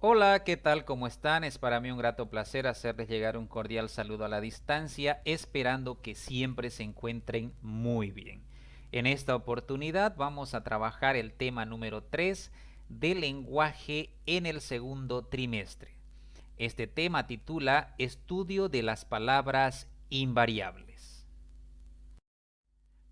Hola, ¿qué tal? ¿Cómo están? Es para mí un grato placer hacerles llegar un cordial saludo a la distancia, esperando que siempre se encuentren muy bien. En esta oportunidad vamos a trabajar el tema número 3 del lenguaje en el segundo trimestre. Este tema titula Estudio de las palabras invariables.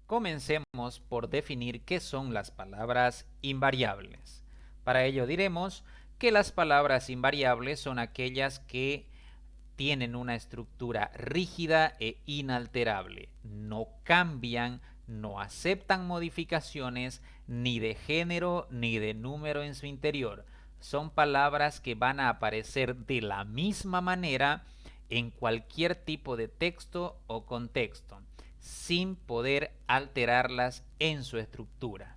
Comencemos por definir qué son las palabras invariables. Para ello diremos que las palabras invariables son aquellas que tienen una estructura rígida e inalterable. No cambian, no aceptan modificaciones ni de género ni de número en su interior. Son palabras que van a aparecer de la misma manera en cualquier tipo de texto o contexto, sin poder alterarlas en su estructura.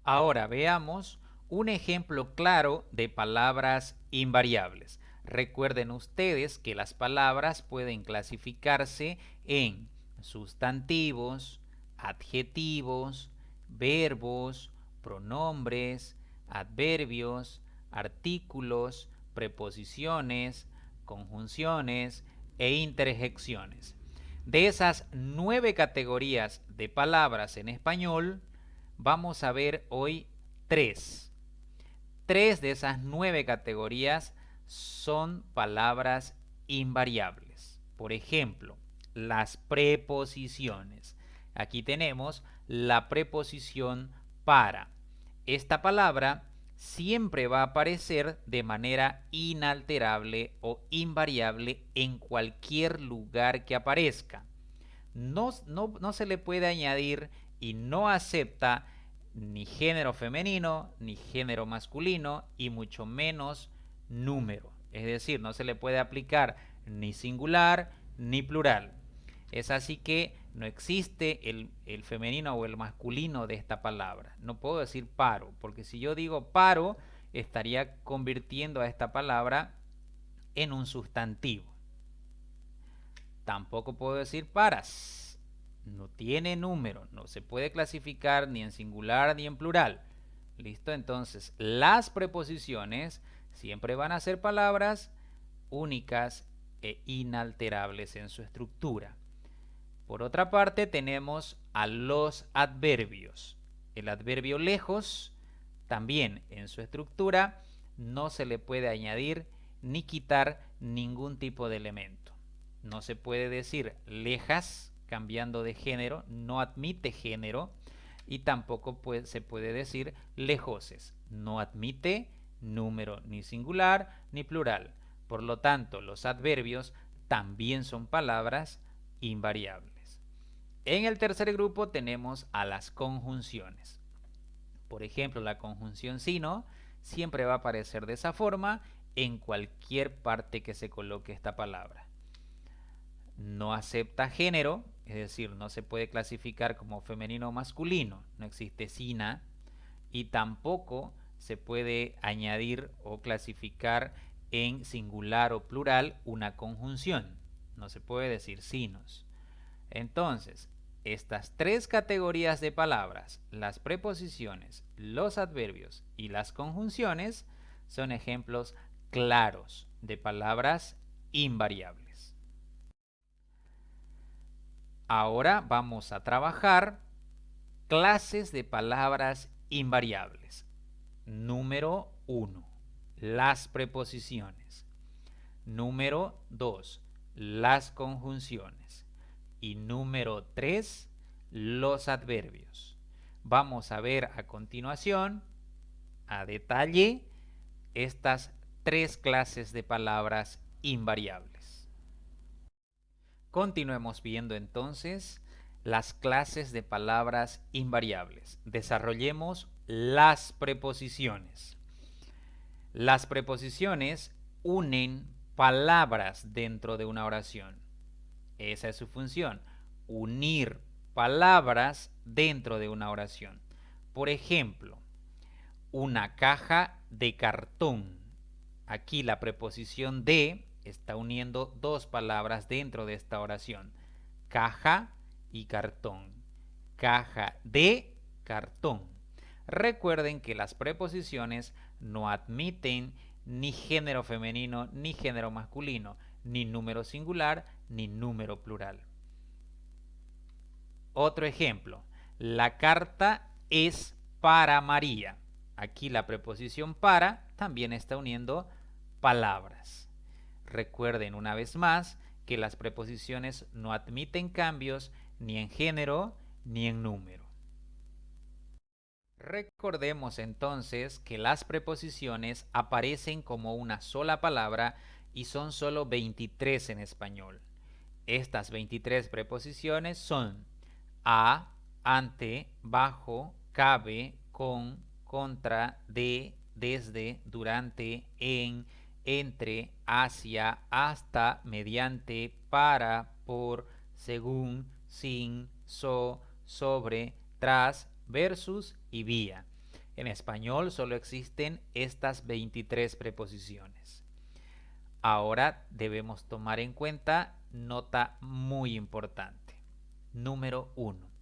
Ahora veamos un ejemplo claro de palabras invariables. Recuerden ustedes que las palabras pueden clasificarse en sustantivos, adjetivos, verbos, pronombres, adverbios, artículos, preposiciones, conjunciones e interjecciones. De esas 9 categorías de palabras en español, vamos a ver hoy 3. 3 de esas 9 categorías son palabras invariables. Por ejemplo, las preposiciones. Aquí tenemos la preposición para. Esta palabra siempre va a aparecer de manera inalterable o invariable en cualquier lugar que aparezca. No se le puede añadir y no acepta ni género femenino, ni género masculino, y mucho menos número. Es decir, no se le puede aplicar ni singular ni plural. Es así que no existe el femenino o el masculino de esta palabra. No puedo decir paro, porque si yo digo paro, estaría convirtiendo a esta palabra en un sustantivo. Tampoco puedo decir paras. No tiene número, no se puede clasificar ni en singular ni en plural. ¿Listo? Entonces, las preposiciones siempre van a ser palabras únicas e inalterables en su estructura. Por otra parte, tenemos a los adverbios. El adverbio lejos, también en su estructura, no se le puede añadir ni quitar ningún tipo de elemento. No se puede decir lejas cambiando de género, no admite género, y tampoco se puede decir lejoses, no admite número ni singular ni plural. Por lo tanto, los adverbios también son palabras invariables. En el tercer grupo tenemos a las conjunciones. Por ejemplo, la conjunción sino siempre va a aparecer de esa forma en cualquier parte que se coloque esta palabra. No acepta género, es decir, no se puede clasificar como femenino o masculino, no existe sina, y tampoco se puede añadir o clasificar en singular o plural una conjunción, no se puede decir sinos. Entonces, estas 3 categorías de palabras, las preposiciones, los adverbios y las conjunciones, son ejemplos claros de palabras invariables. Ahora vamos a trabajar clases de palabras invariables. Número 1, las preposiciones. Número 2, las conjunciones. Y número 3, los adverbios. Vamos a ver a continuación, a detalle, estas 3 clases de palabras invariables. Continuemos viendo entonces las clases de palabras invariables. Desarrollemos las preposiciones. Las preposiciones unen palabras dentro de una oración. Esa es su función, unir palabras dentro de una oración. Por ejemplo, una caja de cartón. Aquí la preposición de está uniendo 2 palabras dentro de esta oración. Caja y cartón. Caja de cartón. Recuerden que las preposiciones no admiten ni género femenino ni género masculino, ni número singular ni número plural. Otro ejemplo, la carta es para María. Aquí la preposición para también está uniendo palabras. Recuerden una vez más que las preposiciones no admiten cambios ni en género ni en número. Recordemos entonces que las preposiciones aparecen como una sola palabra y son solo 23 en español. Estas 23 preposiciones son a, ante, bajo, cabe, con, contra, de, desde, durante, en, entre, hacia, hasta, mediante, para, por, según, sin, sobre, tras, versus y vía. En español solo existen estas 23 preposiciones. Ahora debemos tomar en cuenta nota muy importante. Número 1.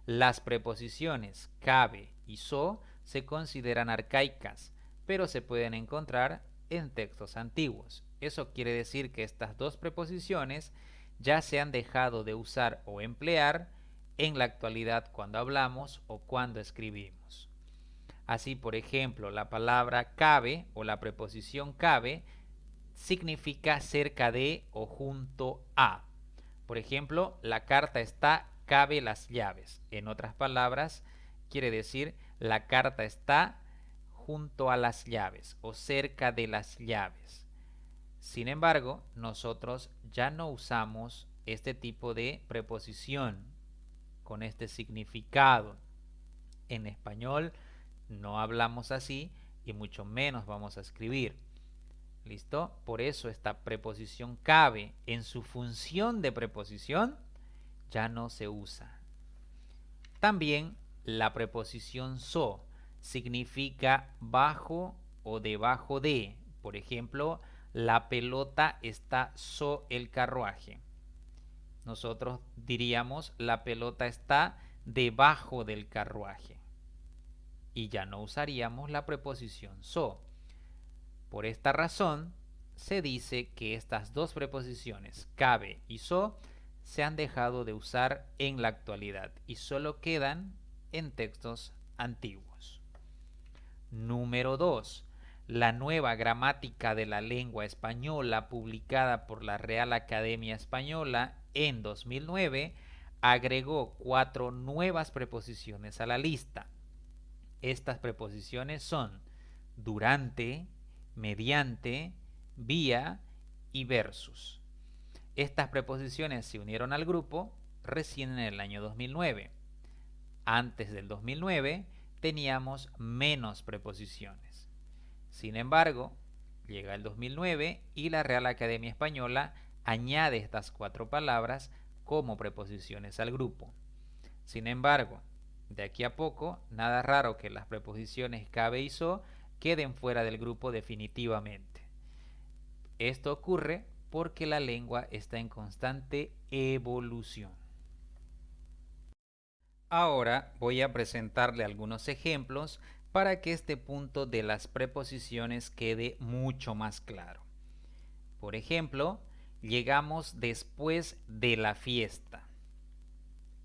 Las preposiciones cabe y so se consideran arcaicas, pero se pueden encontrar en textos antiguos. Eso quiere decir que estas dos preposiciones ya se han dejado de usar o emplear en la actualidad cuando hablamos o cuando escribimos. Así, por ejemplo, la palabra cabe o la preposición cabe significa cerca de o junto a. Por ejemplo, la carta está cabe las llaves. En otras palabras, quiere decir la carta está junto a las llaves o cerca de las llaves. Sin embargo, nosotros ya no usamos este tipo de preposición con este significado. En español no hablamos así y mucho menos vamos a escribir. ¿Listo? Por eso esta preposición cabe en su función de preposición ya no se usa. También la preposición so significa bajo o debajo de. Por ejemplo, la pelota está so el carruaje. Nosotros diríamos la pelota está debajo del carruaje. Y ya no usaríamos la preposición so. Por esta razón, se dice que estas dos preposiciones, cabe y so, se han dejado de usar en la actualidad y solo quedan en textos antiguos. Número 2. La nueva gramática de la lengua española, publicada por la Real Academia Española en 2009, agregó 4 nuevas preposiciones a la lista. Estas preposiciones son durante, mediante, vía y versus. Estas preposiciones se unieron al grupo recién en el año 2009. Antes del 2009 teníamos menos preposiciones. Sin embargo, llega el 2009 y la Real Academia Española añade estas 4 palabras como preposiciones al grupo. Sin embargo, de aquí a poco, nada raro que las preposiciones cabe y so queden fuera del grupo definitivamente. Esto ocurre porque la lengua está en constante evolución. Ahora voy a presentarle algunos ejemplos para que este punto de las preposiciones quede mucho más claro. Por ejemplo, llegamos después de la fiesta.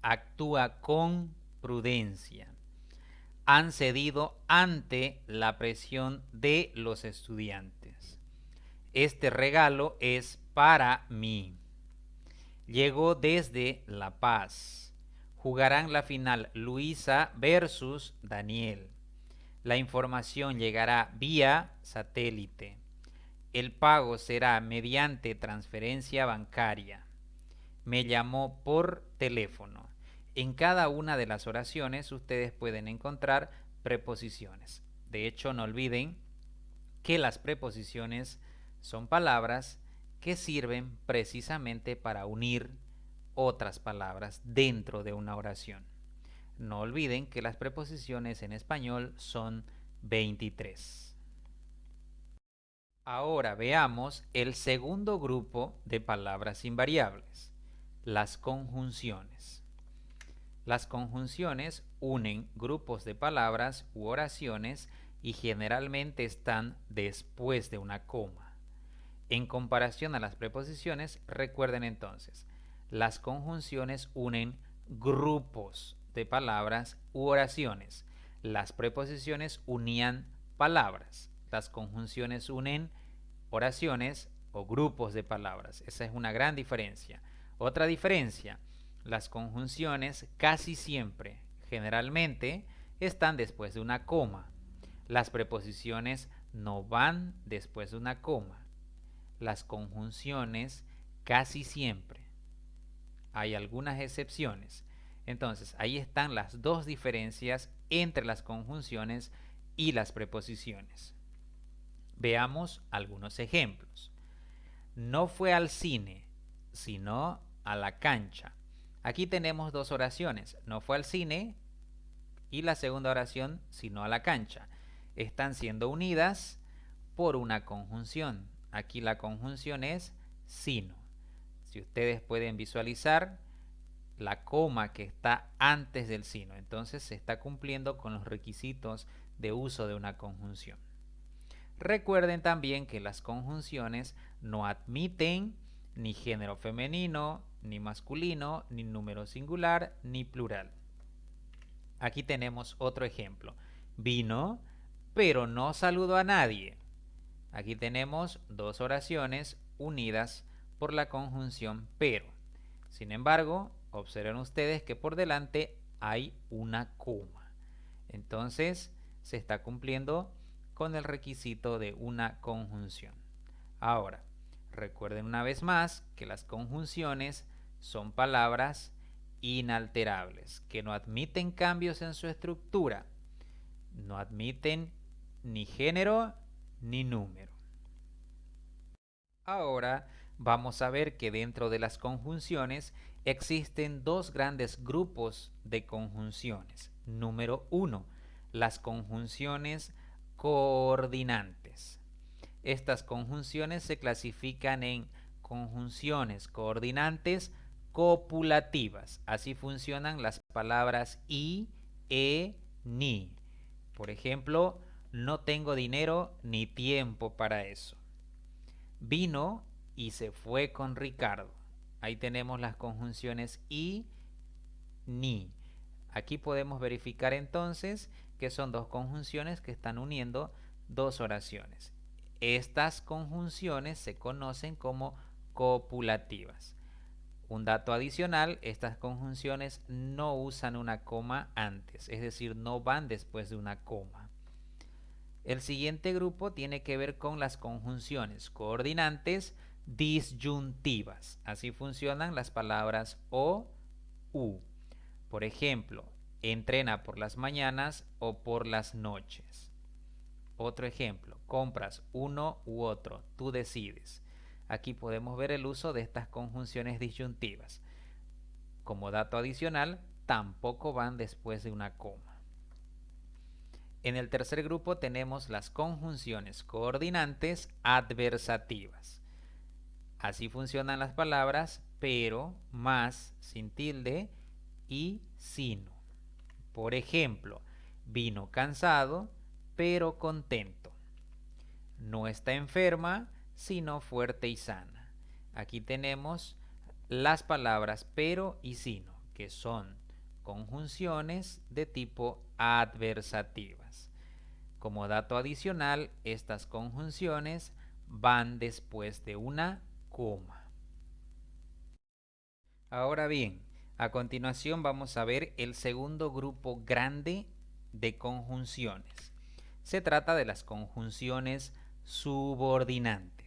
Actúa con prudencia. Han cedido ante la presión de los estudiantes. Este regalo es para mí. Llegó desde La Paz. Jugarán la final Luisa versus Daniel. La información llegará vía satélite. El pago será mediante transferencia bancaria. Me llamó por teléfono. En cada una de las oraciones ustedes pueden encontrar preposiciones. De hecho, no olviden que las preposiciones son palabras que sirven precisamente para unir otras palabras dentro de una oración. No olviden que las preposiciones en español son 23. Ahora veamos el segundo grupo de palabras invariables, las conjunciones. Las conjunciones unen grupos de palabras u oraciones y generalmente están después de una coma. En comparación a las preposiciones, recuerden entonces, las conjunciones unen grupos de palabras u oraciones. Las preposiciones unían palabras. Las conjunciones unen oraciones o grupos de palabras. Esa es una gran diferencia. Otra diferencia, las conjunciones casi siempre, generalmente, están después de una coma. Las preposiciones no van después de una coma. Las conjunciones casi siempre. Hay algunas excepciones. Entonces, ahí están las dos diferencias entre las conjunciones y las preposiciones. Veamos algunos ejemplos. No fue al cine, sino a la cancha. Aquí tenemos dos oraciones. No fue al cine y la segunda oración, sino a la cancha. Están siendo unidas por una conjunción. Aquí la conjunción es sino. Si ustedes pueden visualizar la coma que está antes del sino, entonces se está cumpliendo con los requisitos de uso de una conjunción. Recuerden también que las conjunciones no admiten ni género femenino, ni masculino, ni número singular, ni plural. Aquí tenemos otro ejemplo. Vino, pero no saludó a nadie. Aquí tenemos dos oraciones unidas por la conjunción pero. Sin embargo, observen ustedes que por delante hay una coma. Entonces, se está cumpliendo con el requisito de una conjunción. Ahora, recuerden una vez más que las conjunciones son palabras inalterables, que no admiten cambios en su estructura, no admiten ni género ni número. Ahora vamos a ver que dentro de las conjunciones existen dos grandes grupos de conjunciones. Número 1, las conjunciones coordinantes. Estas conjunciones se clasifican en conjunciones coordinantes copulativas. Así funcionan las palabras y, ni. Por ejemplo, no tengo dinero ni tiempo para eso. Vino y se fue con Ricardo. Ahí tenemos las conjunciones y, ni. Aquí podemos verificar entonces que son dos conjunciones que están uniendo dos oraciones. Estas conjunciones se conocen como copulativas. Un dato adicional, estas conjunciones no usan una coma antes, es decir, no van después de una coma. El siguiente grupo tiene que ver con las conjunciones coordinantes disyuntivas. Así funcionan las palabras o, u. Por ejemplo, entrena por las mañanas o por las noches. Otro ejemplo, compras uno u otro, tú decides. Aquí podemos ver el uso de estas conjunciones disyuntivas. Como dato adicional, tampoco van después de una coma. En el tercer grupo tenemos las conjunciones coordinantes adversativas. Así funcionan las palabras pero, más, sin tilde y sino. Por ejemplo, vino cansado pero contento. No está enferma sino fuerte y sana. Aquí tenemos las palabras pero y sino, que son conjunciones de tipo adversativas. Como dato adicional, estas conjunciones van después de una coma. Ahora bien, a continuación vamos a ver el segundo grupo grande de conjunciones. Se trata de las conjunciones subordinantes.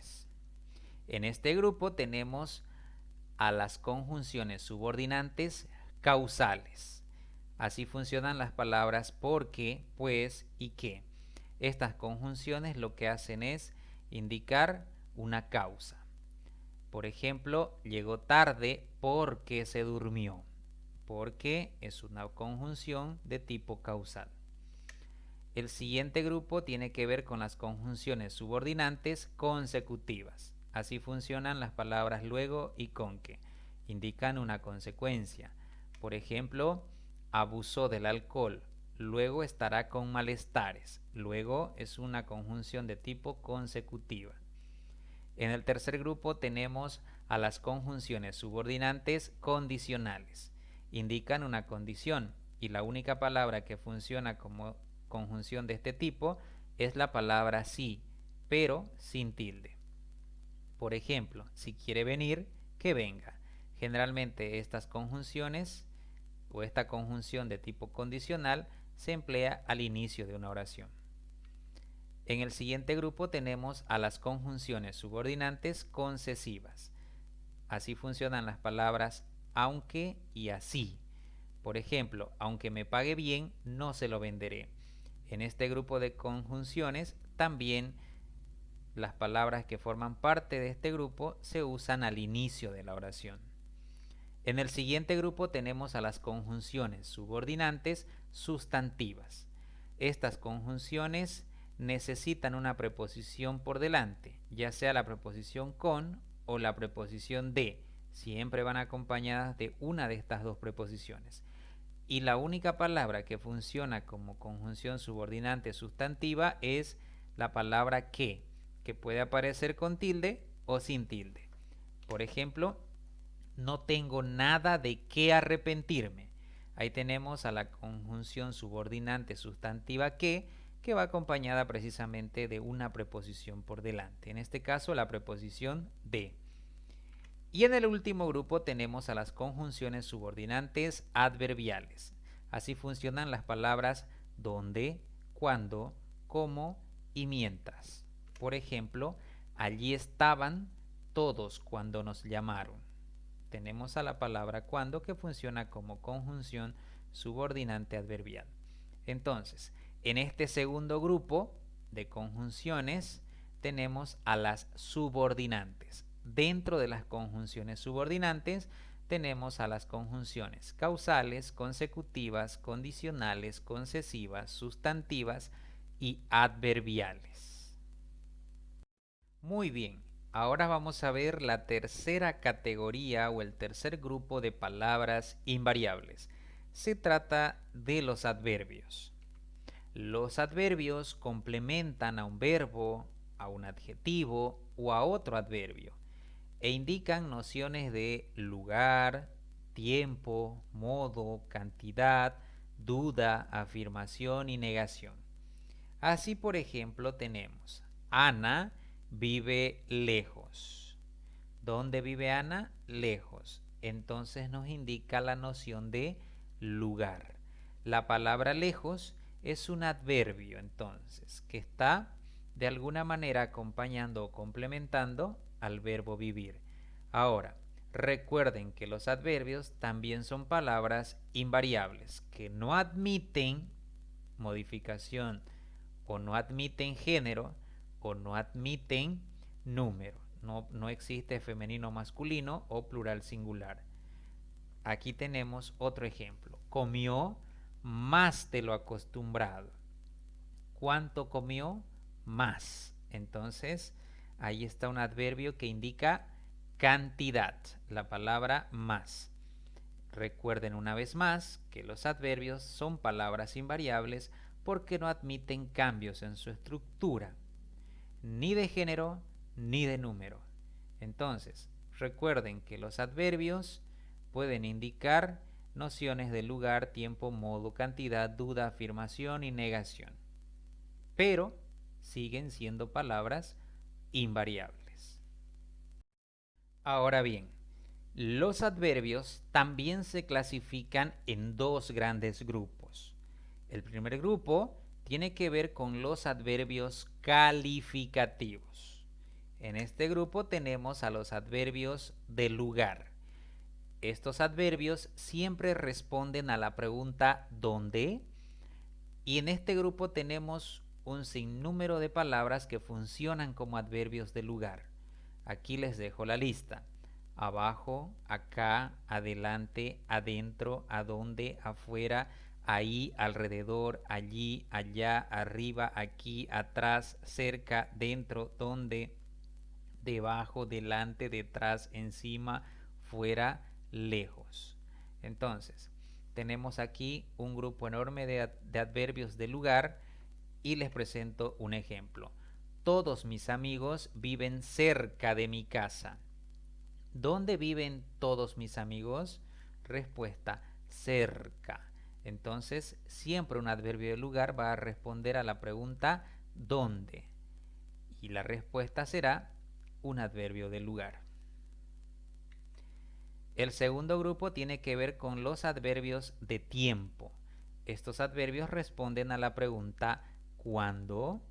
En este grupo tenemos a las conjunciones subordinantes causales. Así funcionan las palabras porque, pues y que. Estas conjunciones lo que hacen es indicar una causa. Por ejemplo, llegó tarde porque se durmió. Porque es una conjunción de tipo causal. El siguiente grupo tiene que ver con las conjunciones subordinantes consecutivas. Así funcionan las palabras luego y con que. Indican una consecuencia. Por ejemplo, abusó del alcohol, luego estará con malestares. Luego es una conjunción de tipo consecutiva. En el tercer grupo tenemos a las conjunciones subordinantes condicionales. Indican una condición y la única palabra que funciona como conjunción de este tipo es la palabra sí, pero sin tilde. Por ejemplo, si quiere venir, que venga. Generalmente estas conjunciones o esta conjunción de tipo condicional se emplea al inicio de una oración. En el siguiente grupo tenemos a las conjunciones subordinantes concesivas. Así funcionan las palabras aunque y así. Por ejemplo, aunque me pague bien, no se lo venderé. En este grupo de conjunciones también las palabras que forman parte de este grupo se usan al inicio de la oración. En el siguiente grupo tenemos a las conjunciones subordinantes sustantivas. Estas conjunciones necesitan una preposición por delante, ya sea la preposición con o la preposición de. Siempre van acompañadas de una de estas dos preposiciones. Y la única palabra que funciona como conjunción subordinante sustantiva es la palabra que puede aparecer con tilde o sin tilde. Por ejemplo, no tengo nada de qué arrepentirme. Ahí tenemos a la conjunción subordinante sustantiva que va acompañada precisamente de una preposición por delante. En este caso, la preposición de. Y en el último grupo tenemos a las conjunciones subordinantes adverbiales. Así funcionan las palabras donde, cuando, cómo y mientras. Por ejemplo, allí estaban todos cuando nos llamaron. Tenemos a la palabra cuando que funciona como conjunción subordinante adverbial. Entonces, en este segundo grupo de conjunciones tenemos a las subordinantes. Dentro de las conjunciones subordinantes tenemos a las conjunciones causales, consecutivas, condicionales, concesivas, sustantivas y adverbiales. Muy bien, ahora vamos a ver la tercera categoría o el tercer grupo de palabras invariables. Se trata de los adverbios. Los adverbios complementan a un verbo, a un adjetivo o a otro adverbio e indican nociones de lugar, tiempo, modo, cantidad, duda, afirmación y negación. Así, por ejemplo, tenemos Ana vive lejos. ¿Dónde vive Ana? Lejos. Entonces nos indica la noción de lugar. La palabra lejos es un adverbio, entonces, que está de alguna manera acompañando o complementando al verbo vivir. Ahora, recuerden que los adverbios también son palabras invariables, que no admiten modificación o no admiten género o no admiten número. No existe femenino masculino o plural singular. Aquí tenemos otro ejemplo. Comió más de lo acostumbrado. ¿Cuánto comió? Más. Entonces, ahí está un adverbio que indica cantidad, la palabra más. Recuerden una vez más que los adverbios son palabras invariables porque no admiten cambios en su estructura, ni de género ni de número. Entonces, recuerden que los adverbios pueden indicar nociones de lugar, tiempo, modo, cantidad, duda, afirmación y negación, pero siguen siendo palabras invariables. Ahora bien, los adverbios también se clasifican en dos grandes grupos. El primer grupo tiene que ver con los adverbios calificativos. En este grupo tenemos a los adverbios de lugar. Estos adverbios siempre responden a la pregunta ¿dónde? Y en este grupo tenemos un sinnúmero de palabras que funcionan como adverbios de lugar. Aquí les dejo la lista. Abajo, acá, adelante, adentro, adonde, afuera, ahí, alrededor, allí, allá, arriba, aquí, atrás, cerca, dentro, donde, debajo, delante, detrás, encima, fuera, lejos. Entonces, tenemos aquí un grupo enorme de adverbios de lugar y les presento un ejemplo. Todos mis amigos viven cerca de mi casa. ¿Dónde viven todos mis amigos? Respuesta, cerca. Entonces, siempre un adverbio de lugar va a responder a la pregunta ¿dónde? Y la respuesta será un adverbio de lugar. El segundo grupo tiene que ver con los adverbios de tiempo. Estos adverbios responden a la pregunta ¿cuándo?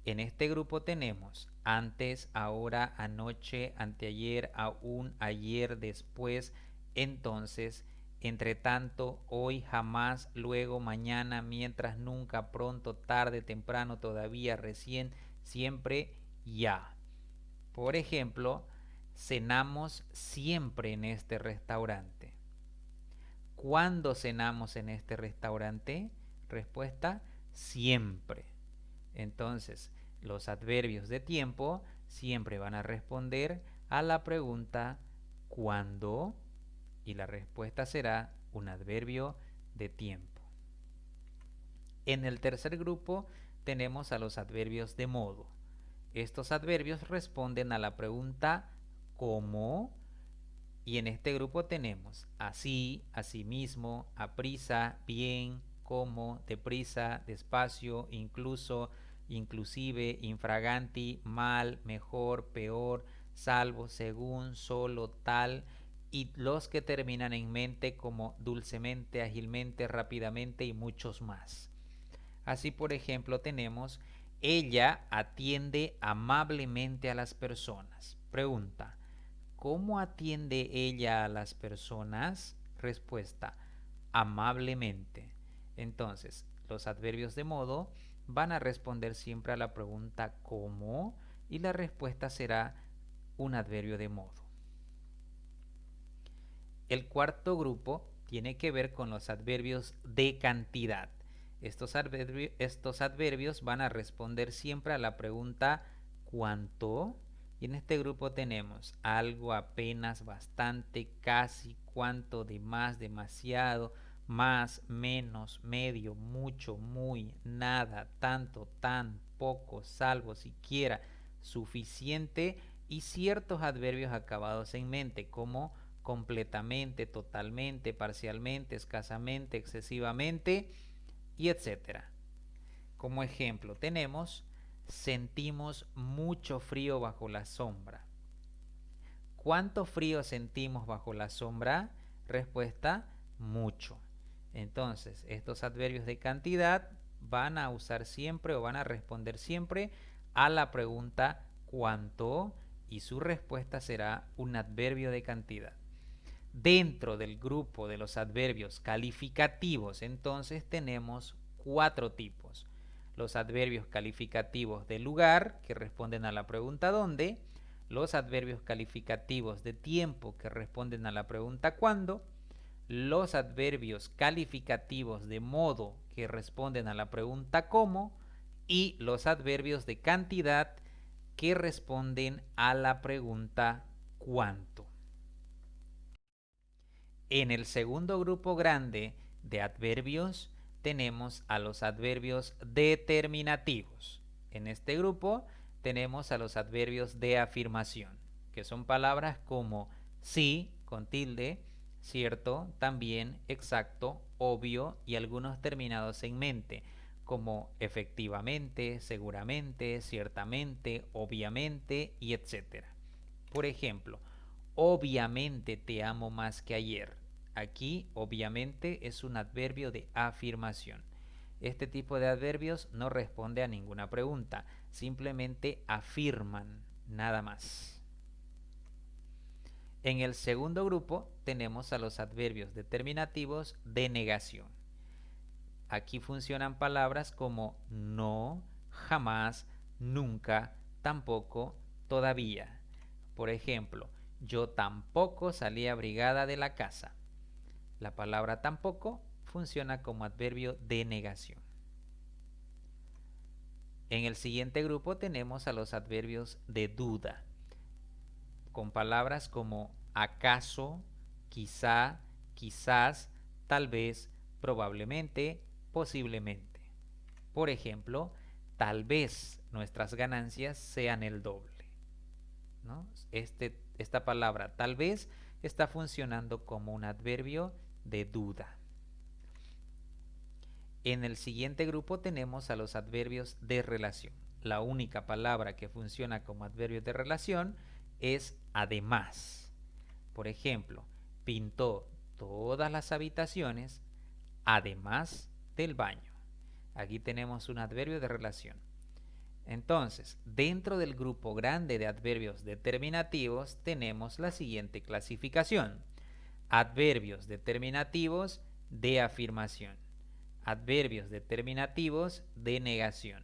En este grupo tenemos antes, ahora, anoche, anteayer, aún, ayer, después, entonces, entre tanto, hoy, jamás, luego, mañana, mientras, nunca, pronto, tarde, temprano, todavía, recién, siempre, ya. Por ejemplo, cenamos siempre en este restaurante. ¿Cuándo cenamos en este restaurante? Respuesta, siempre. Entonces, los adverbios de tiempo siempre van a responder a la pregunta ¿cuándo? Y la respuesta será un adverbio de tiempo. En el tercer grupo tenemos a los adverbios de modo. Estos adverbios responden a la pregunta ¿cómo? Y en este grupo tenemos así, asimismo, aprisa, bien, como, deprisa, despacio, incluso, inclusive, infraganti, mal, mejor, peor, salvo, según, solo, tal, y los que terminan en mente como dulcemente, ágilmente, rápidamente y muchos más. Así, por ejemplo, tenemos ella atiende amablemente a las personas. Pregunta, ¿cómo atiende ella a las personas? Respuesta, amablemente. Entonces, los adverbios de modo van a responder siempre a la pregunta ¿cómo? Y la respuesta será un adverbio de modo. El cuarto grupo tiene que ver con los adverbios de cantidad. Estos adverbios van a responder siempre a la pregunta ¿cuánto? Y en este grupo tenemos algo, apenas, bastante, casi, cuánto, de más, demasiado, más, menos, medio, mucho, muy, nada, tanto, tan, poco, salvo, siquiera, suficiente y ciertos adverbios acabados en mente como completamente, totalmente, parcialmente, escasamente, excesivamente y etcétera. Como ejemplo tenemos sentimos mucho frío bajo la sombra. ¿Cuánto frío sentimos bajo la sombra? Respuesta, mucho. Entonces, estos adverbios de cantidad van a usar siempre o van a responder siempre a la pregunta ¿cuánto? Y su respuesta será un adverbio de cantidad. Dentro del grupo de los adverbios calificativos, entonces tenemos 4 tipos. Los adverbios calificativos de lugar, que responden a la pregunta ¿dónde? Los adverbios calificativos de tiempo, que responden a la pregunta ¿cuándo? Los adverbios calificativos de modo, que responden a la pregunta ¿cómo? Y los adverbios de cantidad, que responden a la pregunta ¿cuánto? En el segundo grupo grande de adverbios tenemos a los adverbios determinativos. En este grupo tenemos a los adverbios de afirmación, que son palabras como sí, con tilde, cierto, también, exacto, obvio y algunos terminados en mente, como efectivamente, seguramente, ciertamente, obviamente y etc. Por ejemplo, obviamente te amo más que ayer. Aquí, obviamente, es un adverbio de afirmación. Este tipo de adverbios no responde a ninguna pregunta, simplemente afirman, nada más. En el segundo grupo tenemos a los adverbios determinativos de negación. Aquí funcionan palabras como no, jamás, nunca, tampoco, todavía. Por ejemplo, yo tampoco salí abrigada de la casa. La palabra tampoco funciona como adverbio de negación. En el siguiente grupo tenemos a los adverbios de duda, con palabras como acaso, quizá, quizás, tal vez, probablemente, posiblemente. Por ejemplo, tal vez nuestras ganancias sean el doble, ¿no? Esta palabra tal vez está funcionando como un adverbio de duda. En el siguiente grupo tenemos a los adverbios de relación. La única palabra que funciona como adverbio de relación es además. Por ejemplo, pintó todas las habitaciones además del baño. Aquí tenemos un adverbio de relación. Entonces, dentro del grupo grande de adverbios determinativos tenemos la siguiente clasificación. Adverbios determinativos de afirmación. Adverbios determinativos de negación.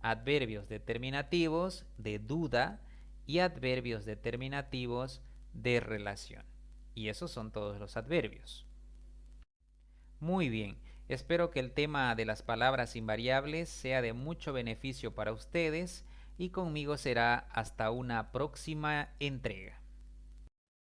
Adverbios determinativos de duda y adverbios determinativos de relación. Y esos son todos los adverbios. Muy bien, espero que el tema de las palabras invariables sea de mucho beneficio para ustedes y conmigo será hasta una próxima entrega.